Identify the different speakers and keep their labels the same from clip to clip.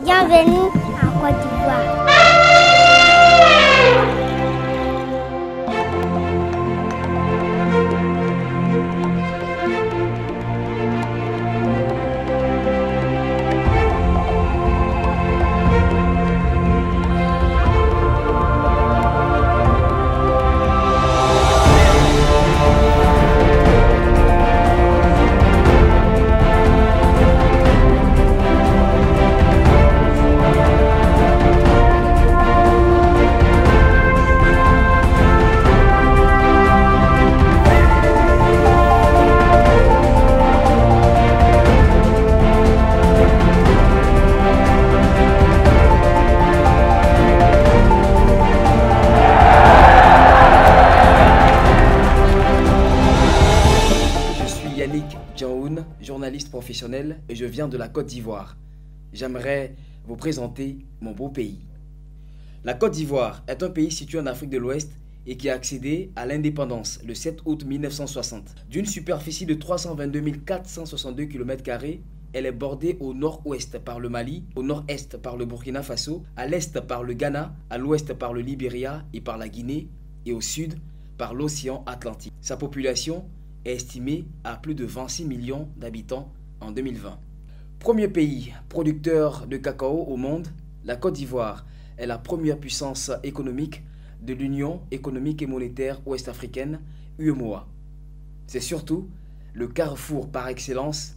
Speaker 1: Bienvenue en Côte d'Ivoire.
Speaker 2: Journaliste professionnel et je viens de la Côte d'Ivoire. J'aimerais vous présenter mon beau pays. La Côte d'Ivoire est un pays situé en Afrique de l'Ouest et qui a accédé à l'indépendance le 7 août 1960. D'une superficie de 322 462 km², elle est bordée au nord-ouest par le Mali, au nord-est par le Burkina Faso, à l'est par le Ghana, à l'ouest par le Libéria et par la Guinée, et au sud par l'océan Atlantique. Sa population est estimé à plus de 26 millions d'habitants en 2020. Premier pays producteur de cacao au monde, la Côte d'Ivoire est la première puissance économique de l'Union économique et monétaire ouest-africaine, UEMOA. C'est surtout le carrefour par excellence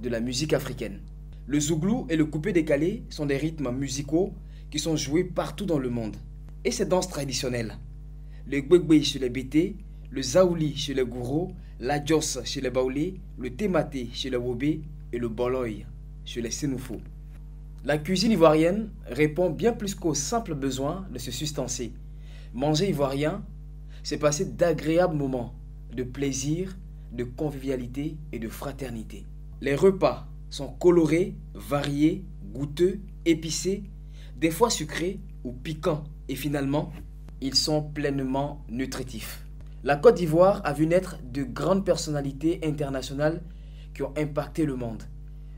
Speaker 2: de la musique africaine. Le zouglou et le coupé-décalé sont des rythmes musicaux qui sont joués partout dans le monde. Et ces danses traditionnelles, le gbegbe chez les Bété, le zaouli chez les Gouro, la Djoss chez les Baoulé, le Tématé chez les Wobé et le Boloy chez les Sénoufo. La cuisine ivoirienne répond bien plus qu'aux simples besoins de se sustancer. Manger ivoirien, c'est passer d'agréables moments de plaisir, de convivialité et de fraternité. Les repas sont colorés, variés, goûteux, épicés, des fois sucrés ou piquants et finalement, ils sont pleinement nutritifs. La Côte d'Ivoire a vu naître de grandes personnalités internationales qui ont impacté le monde.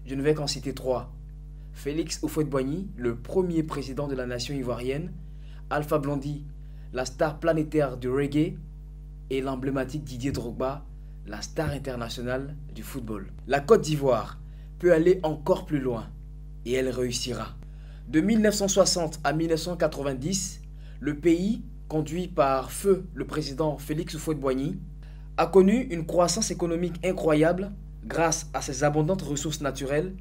Speaker 2: Je ne vais qu'en citer trois. Félix Houphouët-Boigny, le premier président de la nation ivoirienne, Alpha Blondy, la star planétaire du reggae, et l'emblématique Didier Drogba, la star internationale du football. La Côte d'Ivoire peut aller encore plus loin et elle réussira. De 1960 à 1990, le pays, conduit par feu le président Félix Houphouët-Boigny, a connu une croissance économique incroyable grâce à ses abondantes ressources naturelles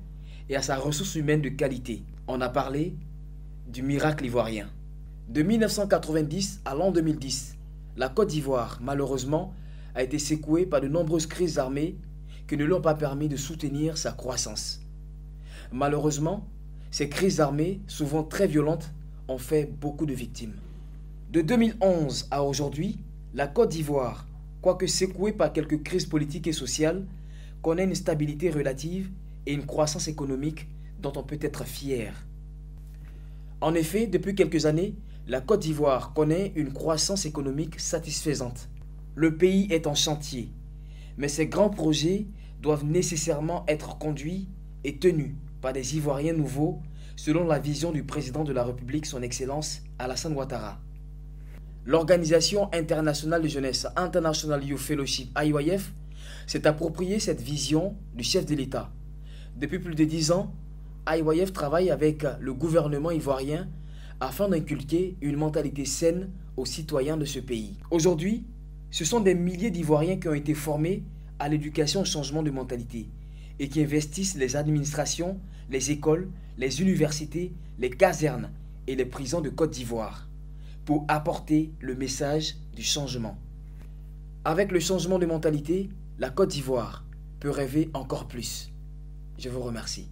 Speaker 2: et à sa ressource humaine de qualité. On a parlé du miracle ivoirien. De 1990 à l'an 2010, la Côte d'Ivoire, malheureusement, a été secouée par de nombreuses crises armées qui ne lui ont pas permis de soutenir sa croissance. Malheureusement, ces crises armées, souvent très violentes, ont fait beaucoup de victimes. De 2011 à aujourd'hui, la Côte d'Ivoire, quoique secouée par quelques crises politiques et sociales, connaît une stabilité relative et une croissance économique dont on peut être fier. En effet, depuis quelques années, la Côte d'Ivoire connaît une croissance économique satisfaisante. Le pays est en chantier, mais ces grands projets doivent nécessairement être conduits et tenus par des Ivoiriens nouveaux selon la vision du président de la République, son Excellence Alassane Ouattara. L'Organisation internationale de jeunesse International Youth Fellowship IYF s'est approprié cette vision du chef de l'État. Depuis plus de 10 ans, IYF travaille avec le gouvernement ivoirien afin d'inculquer une mentalité saine aux citoyens de ce pays. Aujourd'hui, ce sont des milliers d'Ivoiriens qui ont été formés à l'éducation au changement de mentalité et qui investissent les administrations, les écoles, les universités, les casernes et les prisons de Côte d'Ivoire pour apporter le message du changement. Avec le changement de mentalité, la Côte d'Ivoire peut rêver encore plus. Je vous remercie.